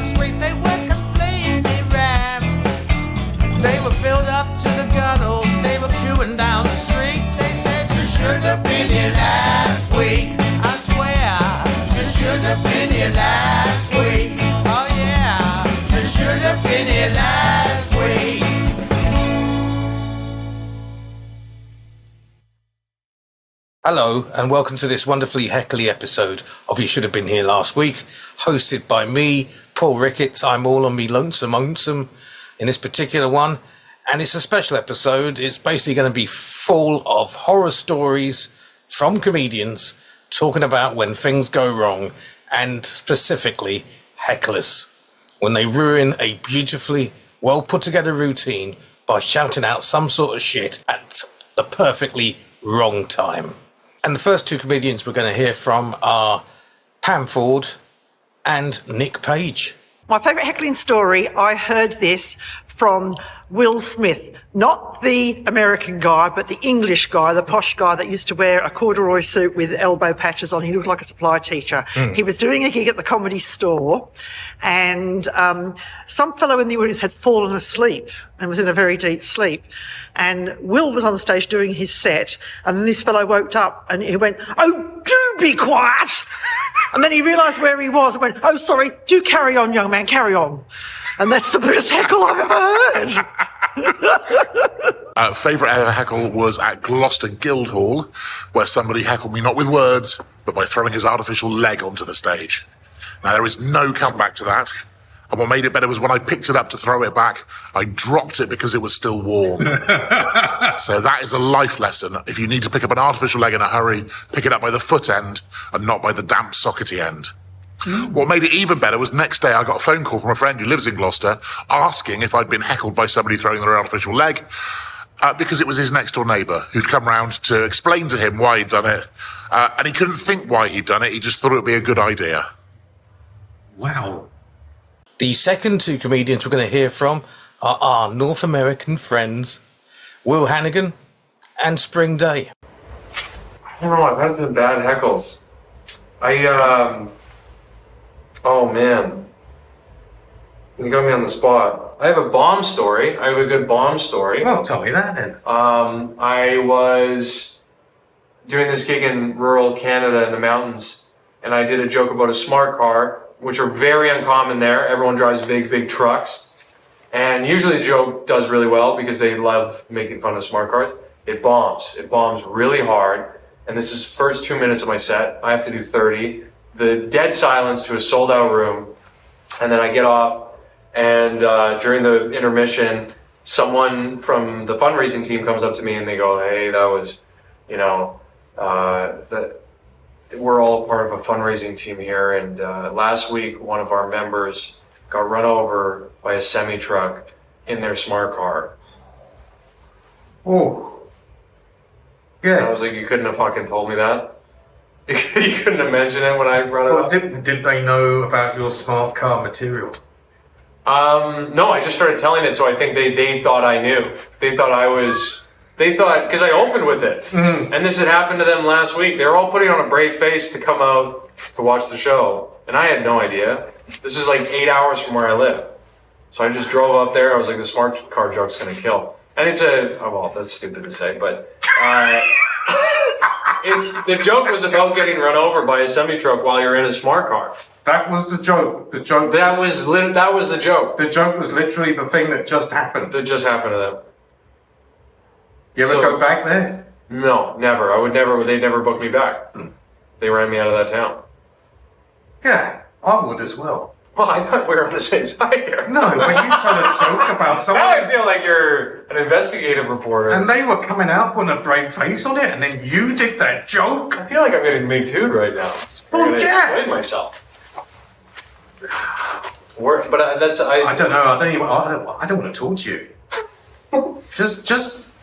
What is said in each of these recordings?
last week, they were completely rammed. They were filled up to the gunnels, they were queuing down the street. They said, you should have been here last week. I swear, you should have been here last week. Oh yeah, you should have been here last week. Hello and welcome to this wonderfully heckly episode of You Should Have Been Here Last Week, hosted by me, Paul Ricketts. I'm all on me lonesome in this particular one, and it's a special episode. It's basically going to be full of horror stories from comedians talking about when things go wrong, and specifically hecklers, when they ruin a beautifully well put together routine by shouting out some sort of shit at the perfectly wrong time. And the first two comedians we're going to hear from are Pam Ford and Nick Page. My favourite heckling story, I heard this from Will Smith, not the American guy, but the English guy, the posh guy that used to wear a corduroy suit with elbow patches on. He looked like a supply teacher. He was doing a gig at the Comedy Store, and some fellow in the audience had fallen asleep and was in a very deep sleep. And Will was on stage doing his set, and then this fellow woke up and he went, "Oh, do be quiet!" And then he realised where he was and went, "Oh, sorry, do carry on, young man, carry on." And that's the best heckle I've ever heard. Favourite ever heckle was at Gloucester Guildhall, where somebody heckled me not with words, but by throwing his artificial leg onto the stage. Now, there is no comeback to that. And what made it better was when I picked it up to throw it back, I dropped it because it was still warm. So that is a life lesson. If you need to pick up an artificial leg in a hurry, pick it up by the foot end and not by the damp sockety end. What made it even better was next day I got a phone call from a friend who lives in Gloucester asking if I'd been heckled by somebody throwing their artificial leg, because it was his next door neighbour who'd come round to explain to him why he'd done it, and he couldn't think why he'd done it. He just thought it would be a good idea. Wow. The second two comedians we're going to hear from are our North American friends, Will Hannigan and Spring Day. I don't know, I've had some bad heckles. Oh man. You got me on the spot. I have a bomb story. I have a good bomb story. Well, tell me that then. I was doing this gig in rural Canada in the mountains, and I did a joke about a smart car, which are very uncommon there. Everyone drives big trucks. And usually the joke does really well because they love making fun of smart cars. It bombs. It bombs really hard. And this is first 2 minutes of my set. I have to do 30. The dead silence to a sold out room. And then I get off, and during the intermission, someone from the fundraising team comes up to me and they go, "Hey, that was, we're all part of a fundraising team here, and last week one of our members got run over by a semi-truck in their smart car." Oh. Yeah. And I was like, "You couldn't have fucking told me that? You couldn't have mentioned it when I brought it up?" Did they know about your smart car material? No, I just started telling it, so I think they thought I knew. They thought, because I opened with it, and this had happened to them last week. They were all putting on a brave face to come out to watch the show, and I had no idea. This is like 8 hours from where I live. So I just drove up there. I was like, the smart car joke's gonna kill. And it's that's stupid to say, but the joke was about getting run over by a semi-truck while you're in a smart car. That was the joke. That was the joke. The joke was literally the thing that just happened. That just happened to them. You ever go back there? No, never. They'd never book me back. They ran me out of that town. Yeah, I would as well. Well, I thought we were on the same side here. No, when you tell a joke about someone... Now I feel like you're an investigative reporter. And they were coming out putting a brave face on it, and then you did that joke? I feel like I'm getting me too'd right now. I'm going to explain myself. But I don't know. I don't want to talk to you. Just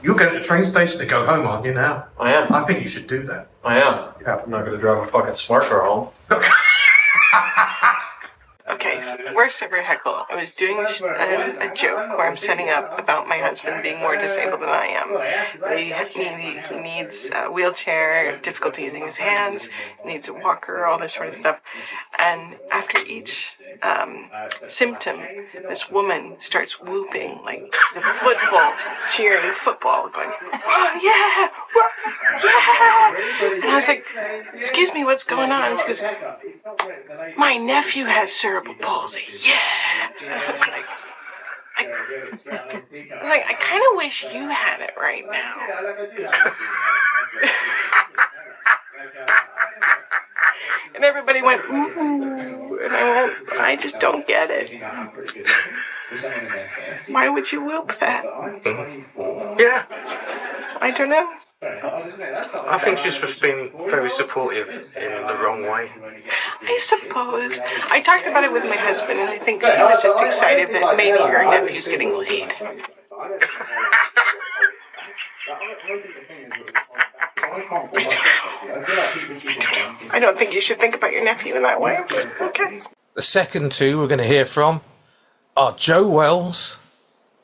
you're going to the train station to go home, aren't you now? I am. I think you should do that. I am. Yeah. I'm not going to drive a fucking smart car home. Okay, worst ever heckle. I was doing a joke where I'm setting up about my husband being more disabled than I am. He needs a wheelchair, difficulty using his hands, needs a walker, all this sort of stuff. And after each symptom, this woman starts whooping like the football, cheering football, going, "Oh, yeah, yeah!" And I was like, "Excuse me, what's going on?" She goes, "My nephew has cerebral palsy." Yeah. And I was like, I kind of wish you had it right now. And everybody went, "Ooh," and I went, "I just don't get it. Why would you whoop that?" Yeah, I don't know. I think she's just been very supportive in the wrong way. I suppose. I talked about it with my husband, and I think she was just excited that maybe her nephew's getting laid. I don't think you should think about your nephew in that way. Okay. The second two we're going to hear from are Joe Wells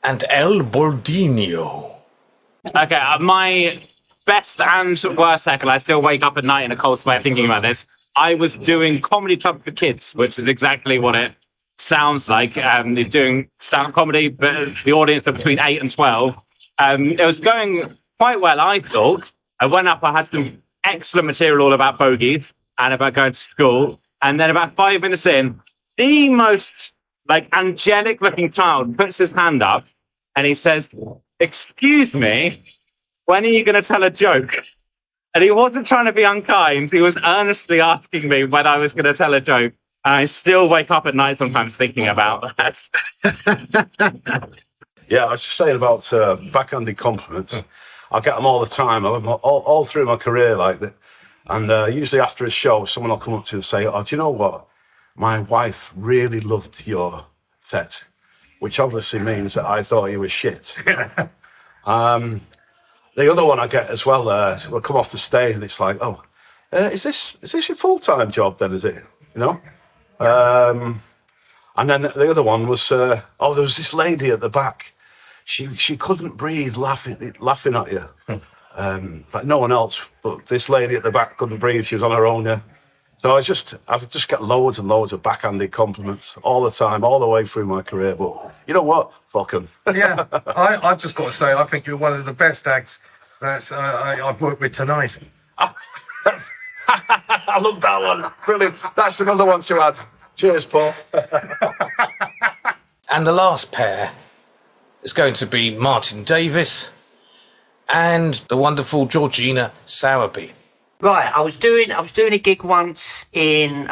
and El Baldiniho. Okay, my best and worst heckle, I still wake up at night in a cold sweat thinking about this. I was doing comedy club for kids, which is exactly what it sounds like. They're doing stand-up comedy, but the audience are between 8 and 12. It was going quite well, I thought. I went up, I had some excellent material all about bogies and about going to school. And then about 5 minutes in, the most angelic looking child puts his hand up and he says, "Excuse me, when are you going to tell a joke?" And he wasn't trying to be unkind. He was earnestly asking me when I was going to tell a joke. And I still wake up at night sometimes thinking about that. Yeah, I was just saying about backhanded compliments. I get them all the time. I have them all through my career like that. And usually after a show, someone will come up to you and say, "Oh, do you know what? My wife really loved your set," which obviously means that I thought you were shit. The other one I get as well, we'll come off the stage and it's like, "Oh, is this your full-time job then, is it?" You know? And then the other one was, there was this lady at the back. She couldn't breathe laughing at you. Like no one else, but this lady at the back couldn't breathe. She was on her own, yeah. So I just get loads and loads of backhanded compliments all the time, all the way through my career. But you know what? Fuck 'em. Yeah, I've just got to say, I think you're one of the best acts that I've worked with tonight. I love that one. Brilliant. That's another one to add. Cheers, Paul. And the last pair is going to be Martin Davis and the wonderful Georgina Sowerby. Right, I was doing a gig once in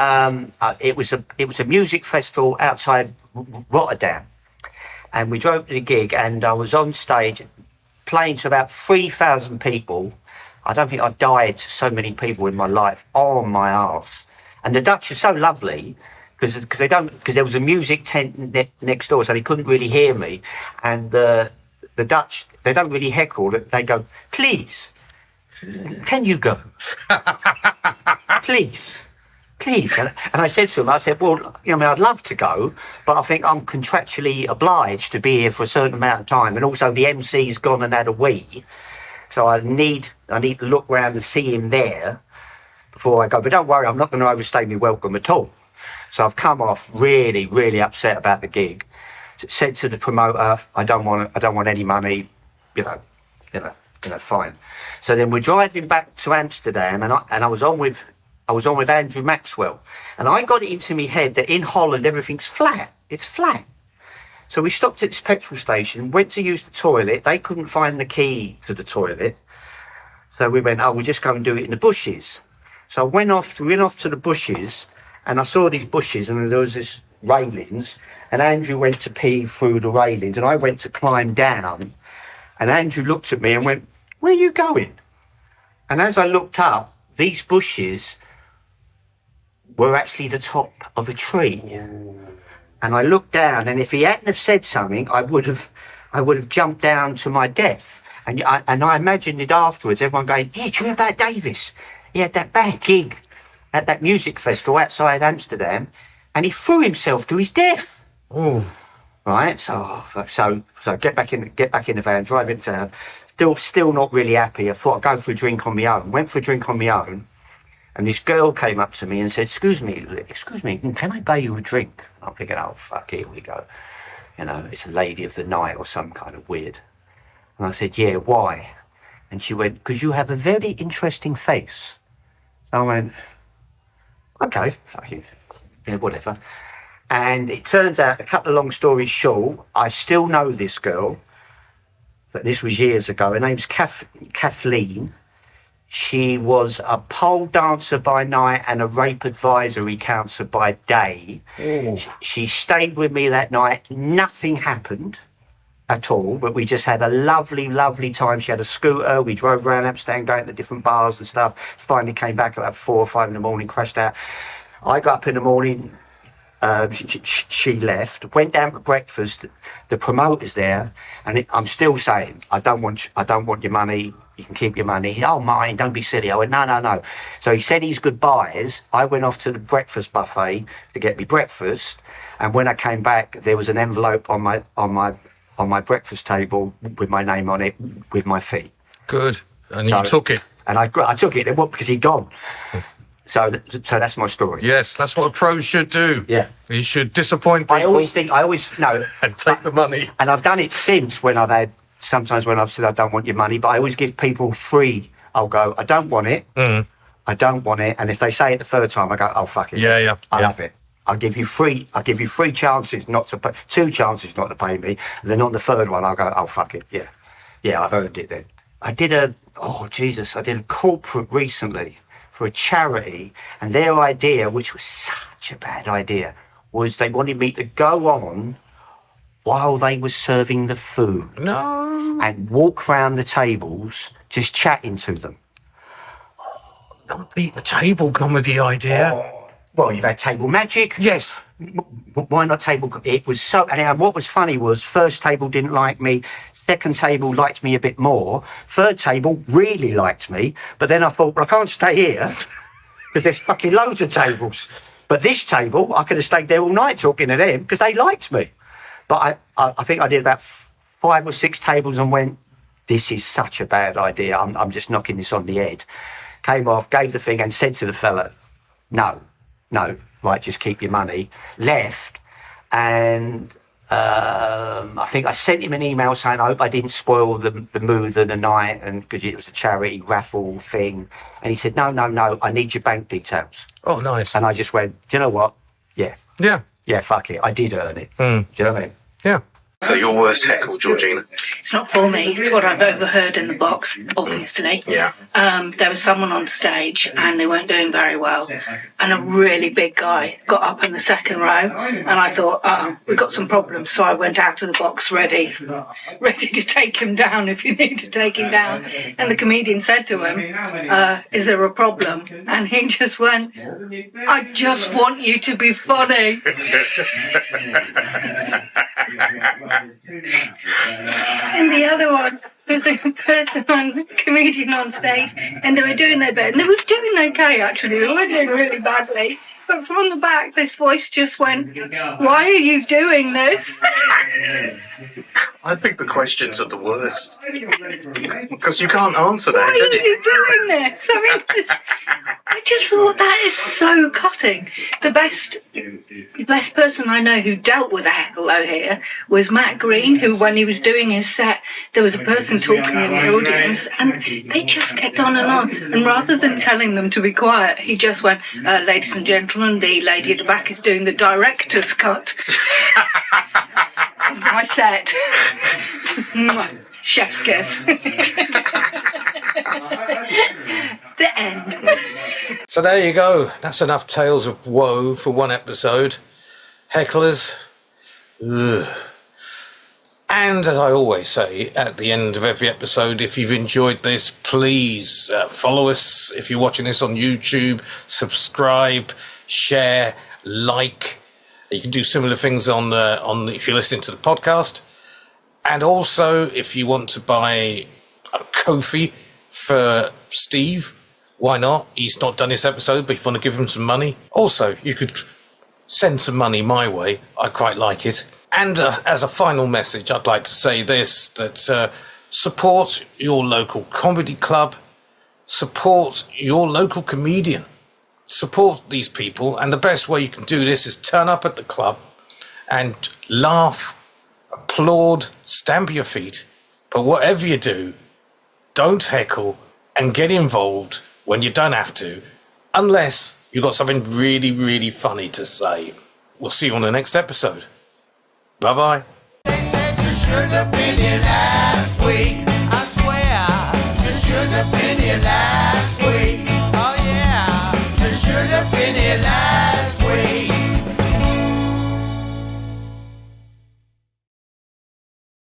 it was a music festival outside Rotterdam, and we drove to the gig, and I was on stage playing to about 3,000 people. I don't think I've died to so many people in my life on my arse. And the Dutch are so lovely because there was a music tent next door, so they couldn't really hear me. And the Dutch, they don't really heckle. They go, "Please, can you go? Please." And I said to him, "Well, I'd love to go, but I think I'm contractually obliged to be here for a certain amount of time. And also the MC's gone and had a wee. So I need to look round and see him there before I go. But don't worry, I'm not going to overstay my welcome at all." So I've come off really, really upset about the gig. Said to the promoter, I don't want any money, fine. So then we're driving back to Amsterdam, and I was on with Andrew Maxwell, and I got it into my head that in Holland everything's flat. It's flat. So we stopped at this petrol station, went to use the toilet. They couldn't find the key to the toilet, so we went, we'll just go and do it in the bushes. So we went off to the bushes, and I saw these bushes, and there was this railings, and Andrew went to pee through the railings, and I went to climb down, and Andrew looked at me and went, "Where are you going?" And as I looked up, these bushes were actually the top of a tree. And I looked down, and if he hadn't have said something, I would have jumped down to my death. And I imagined it afterwards, everyone going, "Yeah, do you remember about Davis? He had that bad gig at that music festival outside Amsterdam, and he threw himself to his death. Oh. Right, so get back in the van, drive into town. Still not really happy. I thought I'd go for a drink on my own. Went for a drink on my own, and this girl came up to me and said, excuse me, can I buy you a drink? I'm thinking, oh fuck, here we go. You know, it's a lady of the night or some kind of weird. And I said, yeah, why? And she went, because you have a very interesting face. I went, okay, fuck you, yeah, whatever. And it turns out, a couple of long stories short, I still know this girl, but this was years ago. Her name's Kathleen. She was a pole dancer by night and a rape advisory counsellor by day. She stayed with me that night. Nothing happened at all, but we just had a lovely, lovely time. She had a scooter. We drove around Amsterdam, going to different bars and stuff. Finally came back about 4 or 5 in the morning, crashed out. I got up in the morning. She left, went down for breakfast. The promoter's there, and I'm still saying, I don't want your money. You can keep your money. Oh, mine, don't be silly. I went, no. So he said his goodbyes. I went off to the breakfast buffet to get me breakfast, and when I came back, there was an envelope on my breakfast table with my name on it, with my fee. Good. And you took it. And I took it. What? Because he'd gone. So that's my story. Yes, that's what a pro should do. Yeah. You should disappoint people. I always know. And take the money. And I've done it since sometimes when I've said I don't want your money, but I always give people free. I'll go, I don't want it. I don't want it. And if they say it the third time, I go, oh, fuck it. Yeah. I love it. I'll give you 3 chances not to pay, 2 chances not to pay me. And then on the third one, I'll go, oh, fuck it. Yeah, I've earned it then. I did a corporate recently for a charity, and their idea, which was such a bad idea, was they wanted me to go on while they were serving the food. No. And walk round the tables just chatting to them. Don't beat the table comedy idea. Well, you've had table magic. Yes. Why not table? It was so. And what was funny was, first table didn't like me. Second table liked me a bit more. Third table really liked me. But then I thought, well, I can't stay here because there's fucking loads of tables. But this table, I could have stayed there all night talking to them because they liked me. But I think I did about 5 or 6 tables and went, this is such a bad idea. I'm just knocking this on the head. Came off, gave the thing and said to the fella, no, right, just keep your money. Left, and I think I sent him an email saying I hope I didn't spoil the mood of the night, and because it was a charity raffle thing. And he said, no, I need your bank details. Oh, nice. And I just went, do you know what? Yeah, fuck it. I did earn it. Do you know what I mean? Yeah. So your worst heckle, Georgina? It's not for me. It's what I've overheard in the box, obviously. Yeah. There was someone on stage and they weren't doing very well. And a really big guy got up in the second row and I thought, we've got some problems. So I went out of the box ready to take him down if you need to take him down. And the comedian said to him, is there a problem? And he just went, I just want you to be funny. And the other one was a comedian on stage, and they were doing their best. And they were doing okay, actually. They weren't doing really badly. But from the back, this voice just went, why are you doing this? I think the questions are the worst. Because you can't answer that, Why can are you doing this? I mean, I just thought that is so cutting. The best person I know who dealt with a heckle though here was Matt Green, who when he was doing his set, there was a person talking in the audience and they just kept on and on. And rather than telling them to be quiet, he just went, ladies and gentlemen, the lady at the back is doing the director's cut of my set. Chef's kiss. The end. So there you go. That's enough tales of woe for one episode. Hecklers. Ugh. And as I always say at the end of every episode, if you've enjoyed this, please follow us. If you're watching this on YouTube, subscribe, share, like. You can do similar things on if you're listening to the podcast. And also, if you want to buy a Ko-fi for Steve, why not? He's not done this episode, but if you want to give him some money. Also, you could send some money my way. I quite like it. And as a final message, I'd like to say this, that support your local comedy club, support your local comedian, support these people. And the best way you can do this is turn up at the club and laugh, applaud, stamp your feet. But whatever you do, don't heckle and get involved when you don't have to, unless you've got something really, really funny to say. We'll see you on the next episode. Bye-bye. They said you should have been here last week. I swear you should have been here last